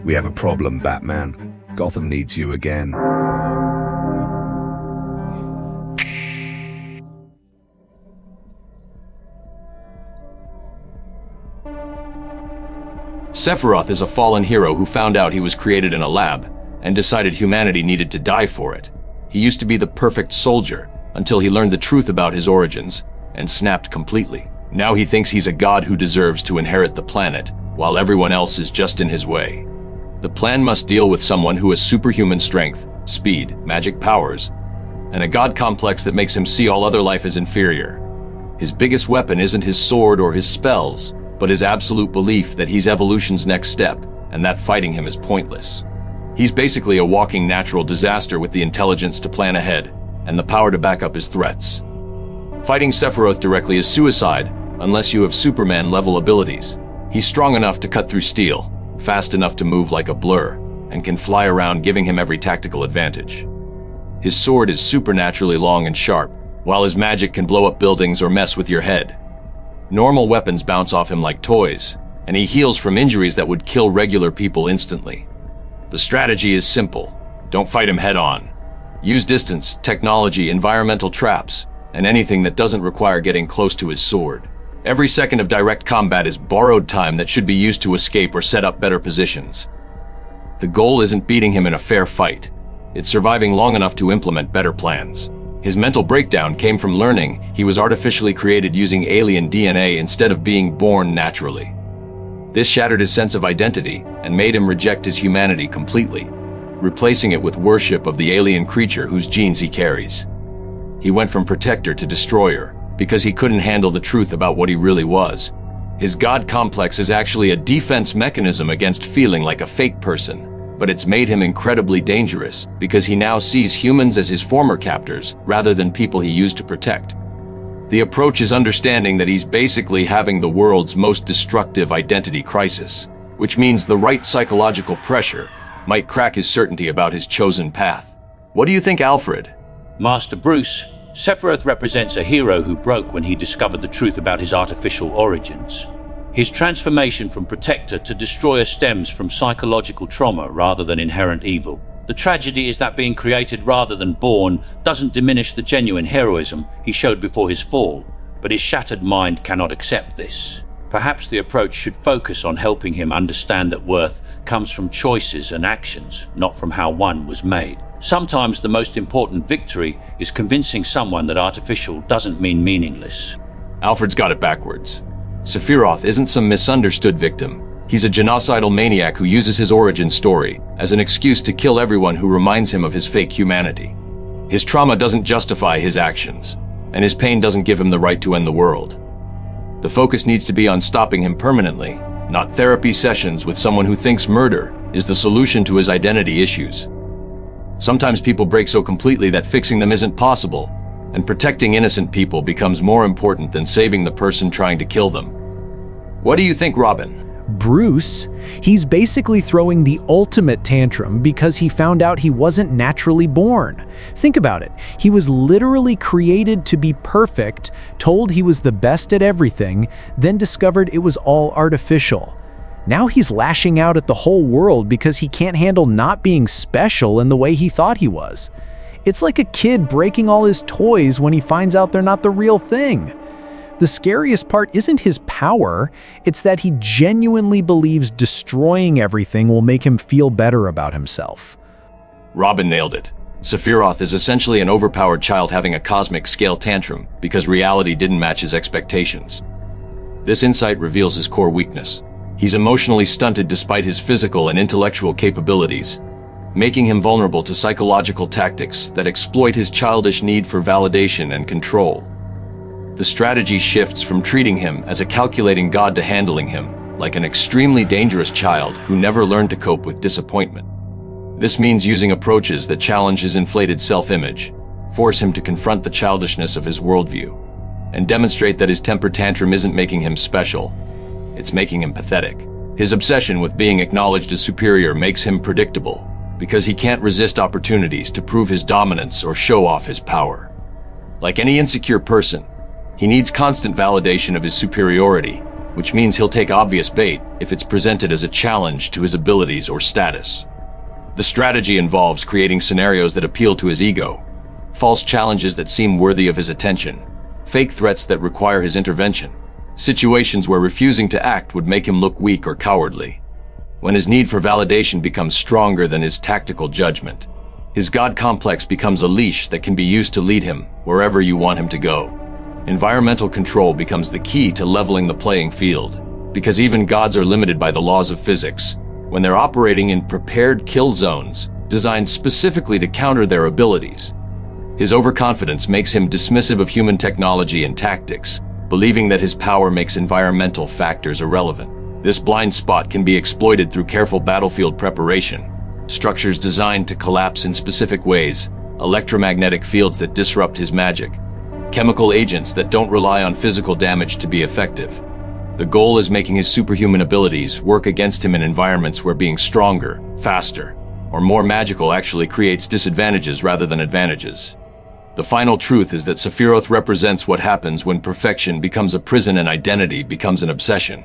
We have a problem, Batman. Gotham needs you again. Sephiroth is a fallen hero who found out he was created in a lab and decided humanity needed to die for it. He used to be the perfect soldier until he learned the truth about his origins and snapped completely. Now he thinks he's a god who deserves to inherit the planet, while everyone else is just in his way. The plan must deal with someone who has superhuman strength, speed, magic powers, and a god complex that makes him see all other life as inferior. His biggest weapon isn't his sword or his spells, but his absolute belief that he's evolution's next step, and that fighting him is pointless. He's basically a walking natural disaster with the intelligence to plan ahead, and the power to back up his threats. Fighting Sephiroth directly is suicide, unless you have Superman-level abilities. He's strong enough to cut through steel, fast enough to move like a blur, and can fly around, giving him every tactical advantage. His sword is supernaturally long and sharp, while his magic can blow up buildings or mess with your head. Normal weapons bounce off him like toys, and he heals from injuries that would kill regular people instantly. The strategy is simple. Don't fight him head-on. Use distance, technology, environmental traps, and anything that doesn't require getting close to his sword. Every second of direct combat is borrowed time that should be used to escape or set up better positions. The goal isn't beating him in a fair fight. It's surviving long enough to implement better plans. His mental breakdown came from learning he was artificially created using alien DNA instead of being born naturally. This shattered his sense of identity and made him reject his humanity completely, replacing it with worship of the alien creature whose genes he carries. He went from protector to destroyer because he couldn't handle the truth about what he really was. His god complex is actually a defense mechanism against feeling like a fake person. But it's made him incredibly dangerous because he now sees humans as his former captors rather than people he used to protect. The approach is understanding that he's basically having the world's most destructive identity crisis, which means the right psychological pressure might crack his certainty about his chosen path. What do you think, Alfred? Master Bruce, Sephiroth represents a hero who broke when he discovered the truth about his artificial origins. His transformation from protector to destroyer stems from psychological trauma rather than inherent evil. The tragedy is that being created rather than born doesn't diminish the genuine heroism he showed before his fall, but his shattered mind cannot accept this. Perhaps the approach should focus on helping him understand that worth comes from choices and actions, not from how one was made. Sometimes the most important victory is convincing someone that artificial doesn't mean meaningless. Alfred's got it backwards. Sephiroth isn't some misunderstood victim. He's a genocidal maniac who uses his origin story as an excuse to kill everyone who reminds him of his fake humanity. His trauma doesn't justify his actions, and his pain doesn't give him the right to end the world. The focus needs to be on stopping him permanently, not therapy sessions with someone who thinks murder is the solution to his identity issues. Sometimes people break so completely that fixing them isn't possible, and protecting innocent people becomes more important than saving the person trying to kill them. What do you think, Robin? Bruce, he's basically throwing the ultimate tantrum because he found out he wasn't naturally born. Think about it. He was literally created to be perfect, told he was the best at everything, then discovered it was all artificial. Now he's lashing out at the whole world because he can't handle not being special in the way he thought he was. It's like a kid breaking all his toys when he finds out they're not the real thing. The scariest part isn't his power, it's that he genuinely believes destroying everything will make him feel better about himself. Robin nailed it. Sephiroth is essentially an overpowered child having a cosmic scale tantrum because reality didn't match his expectations. This insight reveals his core weakness. He's emotionally stunted despite his physical and intellectual capabilities, making him vulnerable to psychological tactics that exploit his childish need for validation and control. The strategy shifts from treating him as a calculating god to handling him like an extremely dangerous child who never learned to cope with disappointment. This means using approaches that challenge his inflated self-image, force him to confront the childishness of his worldview, and demonstrate that his temper tantrum isn't making him special, it's making him pathetic. His obsession with being acknowledged as superior makes him predictable, because he can't resist opportunities to prove his dominance or show off his power. Like any insecure person, he needs constant validation of his superiority, which means he'll take obvious bait if it's presented as a challenge to his abilities or status. The strategy involves creating scenarios that appeal to his ego, false challenges that seem worthy of his attention, fake threats that require his intervention, situations where refusing to act would make him look weak or cowardly. When his need for validation becomes stronger than his tactical judgment, his God complex becomes a leash that can be used to lead him wherever you want him to go. Environmental control becomes the key to leveling the playing field, because even gods are limited by the laws of physics when they're operating in prepared kill zones designed specifically to counter their abilities. His overconfidence makes him dismissive of human technology and tactics, believing that his power makes environmental factors irrelevant. This blind spot can be exploited through careful battlefield preparation, structures designed to collapse in specific ways, electromagnetic fields that disrupt his magic, chemical agents that don't rely on physical damage to be effective. The goal is making his superhuman abilities work against him in environments where being stronger, faster, or more magical actually creates disadvantages rather than advantages. The final truth is that Sephiroth represents what happens when perfection becomes a prison and identity becomes an obsession.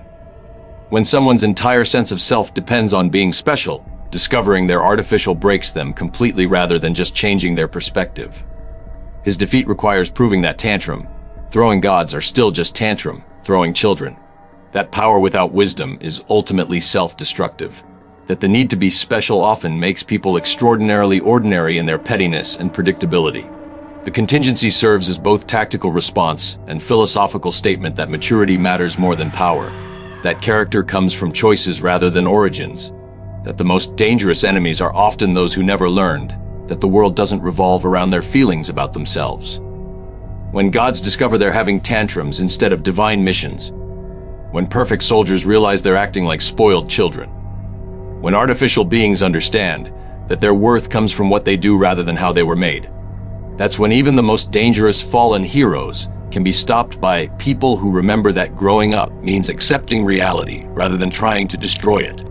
When someone's entire sense of self depends on being special, discovering their artificial breaks them completely rather than just changing their perspective. His defeat requires proving that throwing gods are still just throwing children. That power without wisdom is ultimately self-destructive. That the need to be special often makes people extraordinarily ordinary in their pettiness and predictability. The contingency serves as both tactical response and philosophical statement that maturity matters more than power. That character comes from choices rather than origins. That the most dangerous enemies are often those who never learned that the world doesn't revolve around their feelings about themselves. When gods discover they're having tantrums instead of divine missions. When perfect soldiers realize they're acting like spoiled children. When artificial beings understand that their worth comes from what they do rather than how they were made. That's when even the most dangerous fallen heroes can be stopped by people who remember that growing up means accepting reality rather than trying to destroy it.